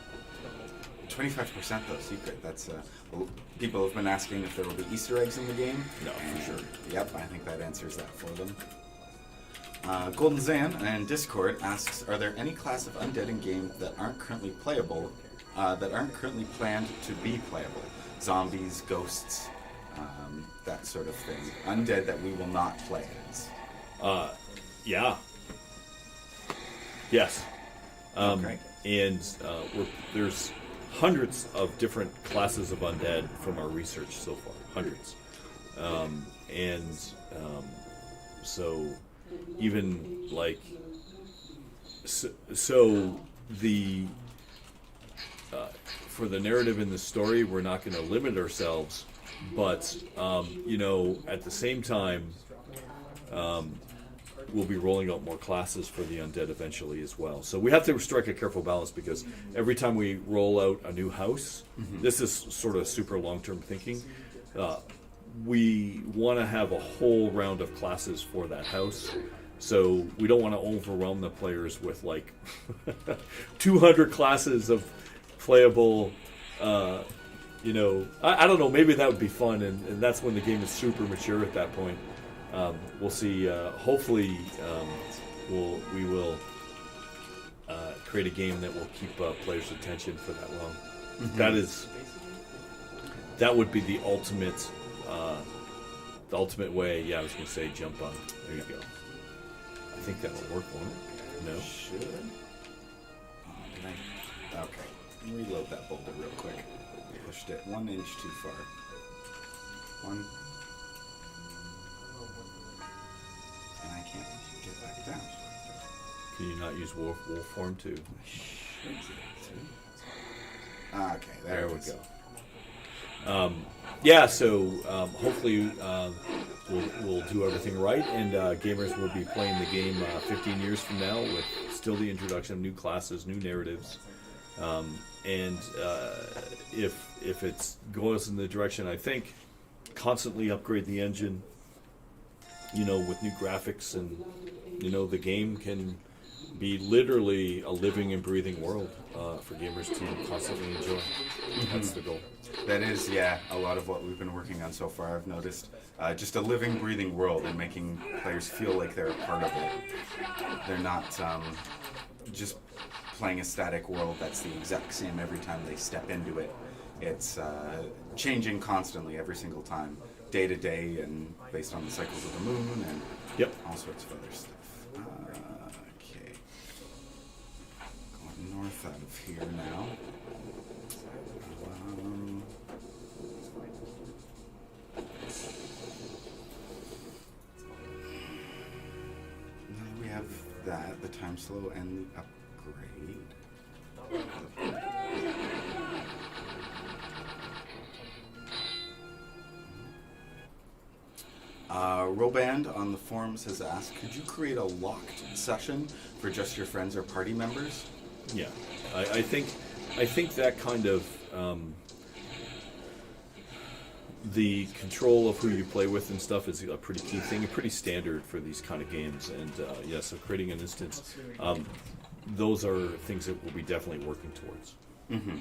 25% though, secret. That's people have been asking if there will be Easter eggs in the game. No, for sure. Yep, I think that answers that for them. Golden Zan and Discord asks, are there any class of undead in game that aren't currently playable, that aren't currently planned to be playable? Zombies, ghosts, that sort of thing. Undead that we will not play as. Yeah. Yes. Okay. And there's hundreds of different classes of undead from our research so far. Hundreds. So even like so the for the narrative in the story, we're not going to limit ourselves, but at the same time, we'll be rolling out more classes for the undead eventually as well. So we have to strike a careful balance because every time we roll out a new house, this is sort of super long-term thinking. We want to have a whole round of classes for that house. So we don't want to overwhelm the players with like 200 classes of playable, I don't know, maybe that would be fun, and that's when the game is super mature at that point. We'll see. Hopefully, we will create a game that will keep players' attention for that long. that would be the ultimate way. Yeah, I was going to say jump on. There you go. I think that'll work, won't it? No? Should. Okay. Reload that boulder real quick. Pushed it 1 inch too far. 1. And I can't get back down. Can you not use wolf form too? Okay, there we go. Yeah, so hopefully we'll do everything right, and gamers will be playing the game 15 years from now with still the introduction of new classes, new narratives, and if it goes in the direction I think, constantly upgrade the engine, with new graphics, and the game can be literally a living and breathing world for gamers to constantly enjoy. That's the goal. That is, a lot of what we've been working on so far, I've noticed. Just a living, breathing world and making players feel like they're a part of it. They're not just playing a static world that's the exact same every time they step into it. It's changing constantly every single time, day to day, and based on the cycles of the moon and all sorts of other stuff. Okay. Going north out of here now. Now we have that, the time slow and the upgrade. Roband on the forums has asked, could you create a locked session for just your friends or party members? Yeah, I think that kind of the control of who you play with and stuff is a pretty key thing, pretty standard for these kind of games. And so creating an instance, those are things that we'll be definitely working towards. Mm-hmm.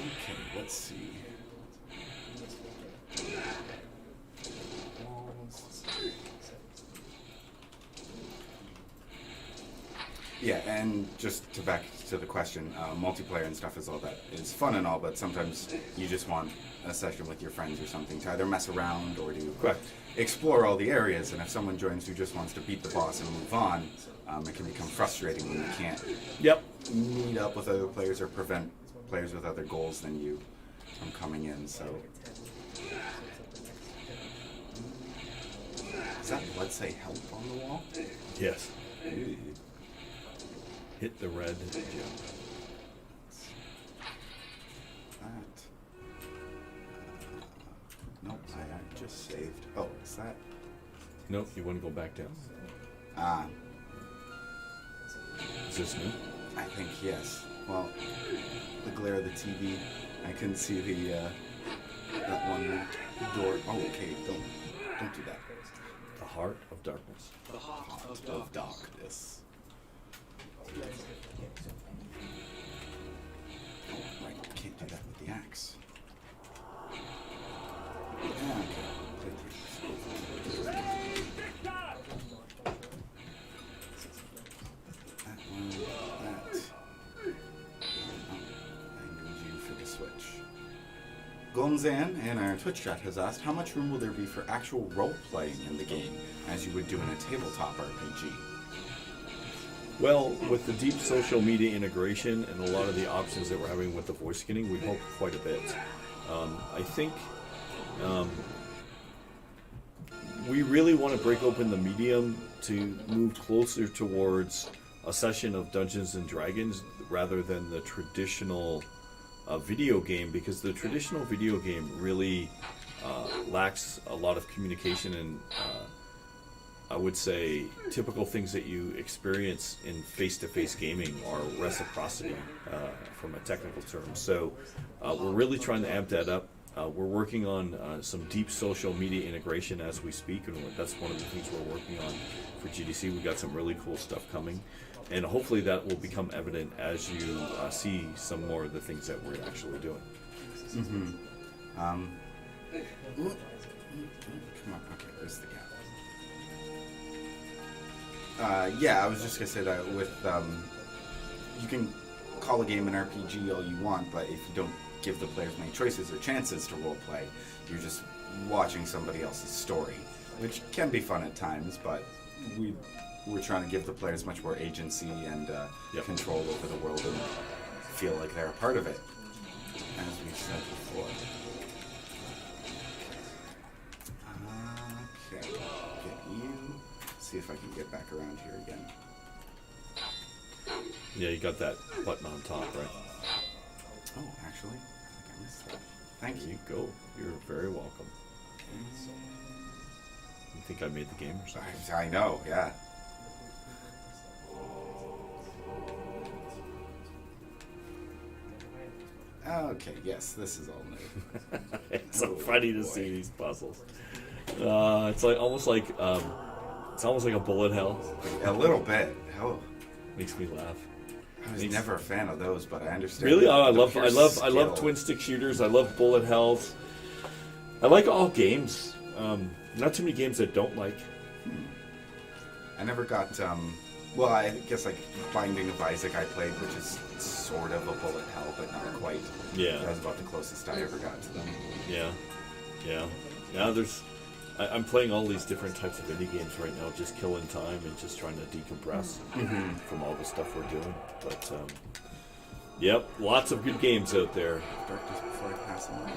Okay, let's see. Yeah, and just to back to the question, multiplayer and stuff is all that is fun and all, but sometimes you just want a session with your friends or something to either mess around or to explore all the areas. And if someone joins who just wants to beat the boss and move on, it can become frustrating when you can't meet up with other players or prevent players with other goals than you from coming in. So, does that blood say help on the wall? Yes. Ooh. Hit the red jump. Nope, I just saved. Oh, is that? Nope, you want to go back down? Is this new? I think yes. Well, the glare of the TV, I couldn't see the that one door. Oh, okay, don't do that. The Heart of Darkness. The Heart of Darkness. Oh, right, can't do that with the axe. Yeah, okay. That one, that. Oh, I need you for the switch. Gonzan in our Twitch chat has asked, how much room will there be for actual role-playing in the game, as you would do in a tabletop RPG? Well, with the deep social media integration and a lot of the options that we're having with the voice skinning, we hope quite a bit. I think we really want to break open the medium to move closer towards a session of Dungeons and Dragons rather than the traditional video game, because the traditional video game really lacks a lot of communication and I would say typical things that you experience in face-to-face gaming are reciprocity from a technical term. So we're really trying to amp that up. We're working on some deep social media integration as we speak, and that's one of the things we're working on for GDC. We've got some really cool stuff coming, and hopefully that will become evident as you see some more of the things that we're actually doing. Mm-hmm. Come on, okay, where's the gap? Yeah, I was just gonna say that with you can call a game an RPG all you want, but if you don't give the players many choices or chances to role play, you're just watching somebody else's story, which can be fun at times. But we're trying to give the players much more agency and control over the world and feel like they're a part of it, as we said before. Okay, get you. See if I can get back around here again. Yeah, you got that button on top, right? Oh, actually, I think I missed that. Thank There you. you go. You're very welcome. You think I made the game or something? I know, yeah. Okay, yes, this is all new. It's so funny to see these puzzles. It's like almost like a bullet hell. A little bit. Oh, Makes me laugh. I was never a fan of those, but I understand. Really? the I pure love skill. twin stick shooters. I love bullet hells. I like all games. Not too many games I don't like. I never got. Well, I guess like Binding of Isaac I played, which is sort of a bullet hell, but not quite. Yeah. That was about the closest I ever got to them. Yeah. I'm playing all these different types of indie games right now, just killing time and just trying to decompress from all the stuff we're doing. But yep, lots of good games out there. Darkness before I pass on.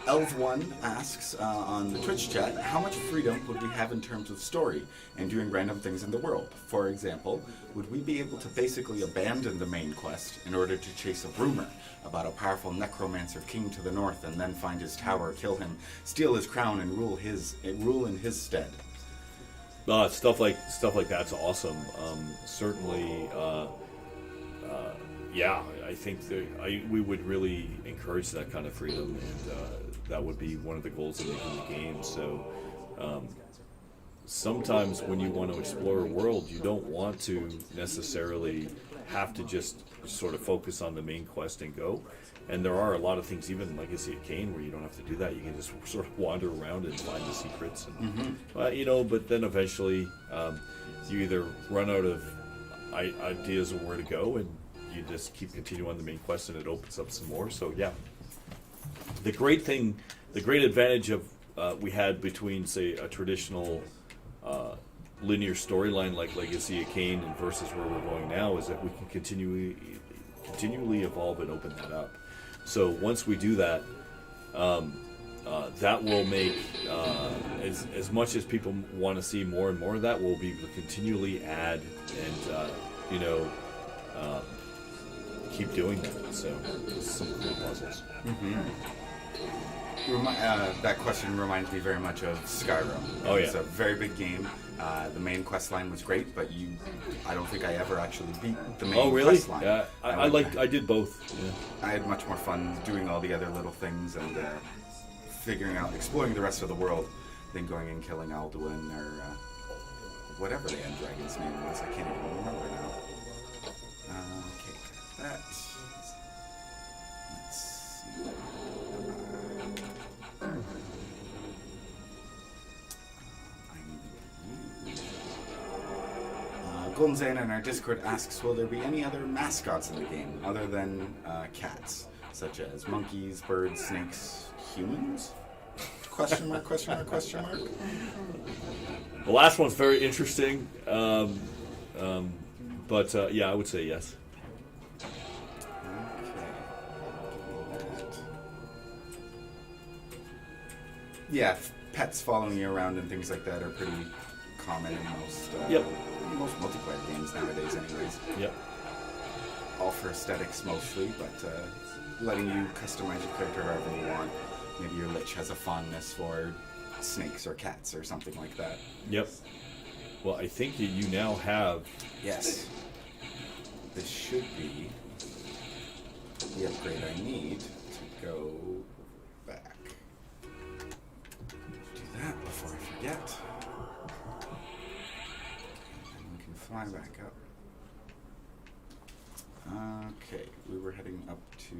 Elv1 asks on the Twitch chat, how much freedom would we have in terms of story and doing random things in the world? For example, would we be able to basically abandon the main quest in order to chase a rumor about a powerful necromancer king to the north and then find his tower, kill him, steal his crown, and rule in his stead? Stuff like that's awesome. Certainly, yeah, I think that we would really encourage that kind of freedom, and that would be one of the goals of making the game. So sometimes when you want to explore a world, you don't want to necessarily have to just sort of focus on the main quest and go. And there are a lot of things, even Legacy of Kain, where you don't have to do that. You can just sort of wander around and find the secrets. And, but then eventually you either run out of ideas of where to go, and you just keep continuing on the main quest, and it opens up some more. So yeah, the great advantage of we had between, say, a traditional linear storyline like Legacy of Kain and versus where we're going now is that we can continually evolve and open that up. So once we do that, that will make as much as people want to see more and more of that, we'll be able to continually add and keep doing that. So it's some cool puzzles. That question reminds me very much of Skyrim. Oh yeah, it's a very big game. The main quest line was great, but I don't think I ever actually beat the main quest line. Yeah, I did both. Yeah. I had much more fun doing all the other little things and exploring the rest of the world than going and killing Alduin or whatever the end dragon's name was. I can't even remember now. Okay, that. Let's see. Golden Zane in our Discord asks, will there be any other mascots in the game other than cats, such as monkeys, birds, snakes, humans? Question mark, question mark, question mark? The last one's very interesting, but yeah, I would say yes. Yeah, pets following you around and things like that are pretty common in most multiplayer games nowadays anyways. Yep. All for aesthetics mostly, but letting you customize your character however you want. Maybe your Lich has a fondness for snakes or cats or something like that. Yep. Well, I think you now have... Yes. This should be the upgrade I need to go back. Do that before I forget. And we can fly back up. Okay, we were heading up to...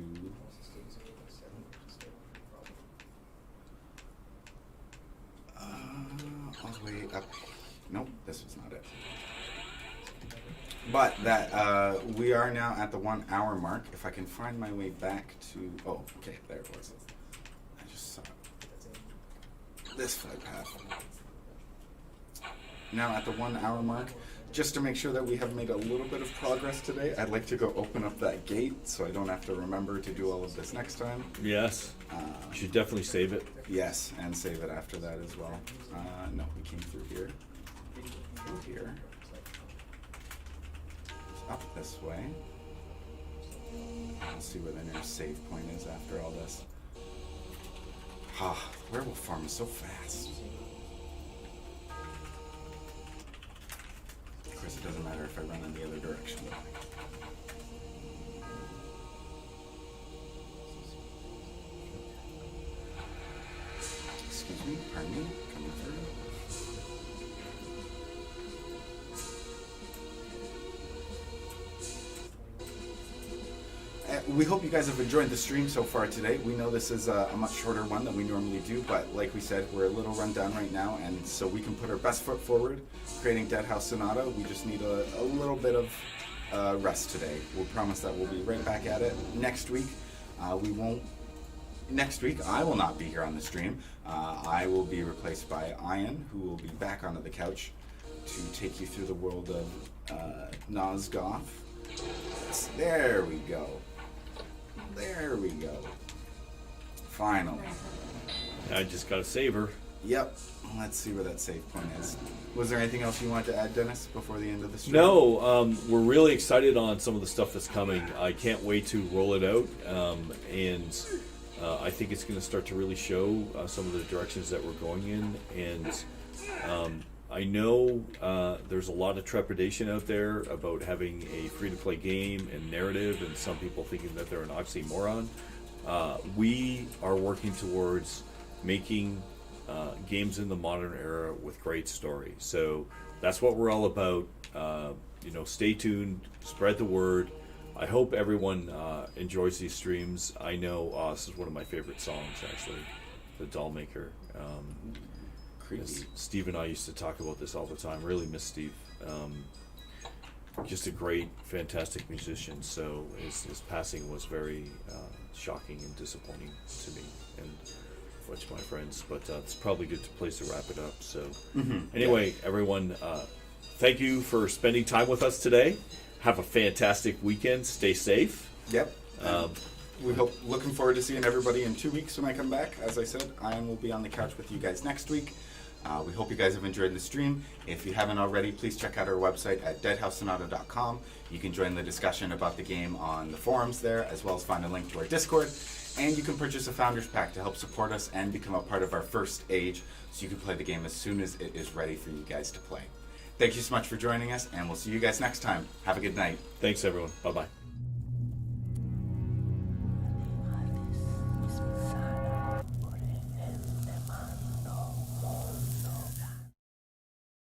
all the way up Nope, this was not it. But that we are now at the 1 hour mark. If I can find my way back to... Oh, okay, there it was. I just saw this flight path. Now at the 1 hour mark, just to make sure that we have made a little bit of progress today, I'd like to go open up that gate so I don't have to remember to do all of this next time. Yes. You should definitely save it. Yes, and save it after that as well. No, we came through here. Through here. Up this way. Let's see where the nearest save point is after all this. Werewolf farm is so fast. Of course, it doesn't matter if I run in the other direction. Excuse me, pardon me, coming through. We hope you guys have enjoyed the stream so far today. We know this is a much shorter one than we normally do, but like we said, we're a little run down right now, and so we can put our best foot forward creating Dead House Sonata. We just need a little bit of rest today. We'll promise that we'll be right back at it next week. Next week, I will not be here on the stream. I will be replaced by Ian, who will be back onto the couch to take you through the world of Nosgoth. There we go. There we go. Finally. I just got to save her. Yep. Let's see where that save point is. Was there anything else you wanted to add, Dennis, before the end of the stream? No, we're really excited on some of the stuff that's coming. I can't wait to roll it out, and I think it's going to start to really show some of the directions that we're going in. And I know there's a lot of trepidation out there about having a free-to-play game and narrative, and some people thinking that they're an oxymoron. We are working towards making games in the modern era with great story. So that's what we're all about. Stay tuned, spread the word. I hope everyone enjoys these streams. I know this is one of my favorite songs, actually, The Dollmaker. Steve and I used to talk about this all the time. Really miss Steve. Just a great, fantastic musician. So his passing was very shocking and disappointing to me and to my friends. But it's probably a good place to wrap it up. So anyway, everyone, thank you for spending time with us today. Have a fantastic weekend. Stay safe. Yep. Looking forward to seeing everybody in 2 weeks when I come back. As I said, Ian will be on the couch with you guys next week. We hope you guys have enjoyed the stream. If you haven't already, please check out our website at deadhousesonata.com. You can join the discussion about the game on the forums there, as well as find a link to our Discord. And you can purchase a Founders Pack to help support us and become a part of our first age, so you can play the game as soon as it is ready for you guys to play. Thank you so much for joining us, and we'll see you guys next time. Have a good night. Thanks, everyone. Bye-bye.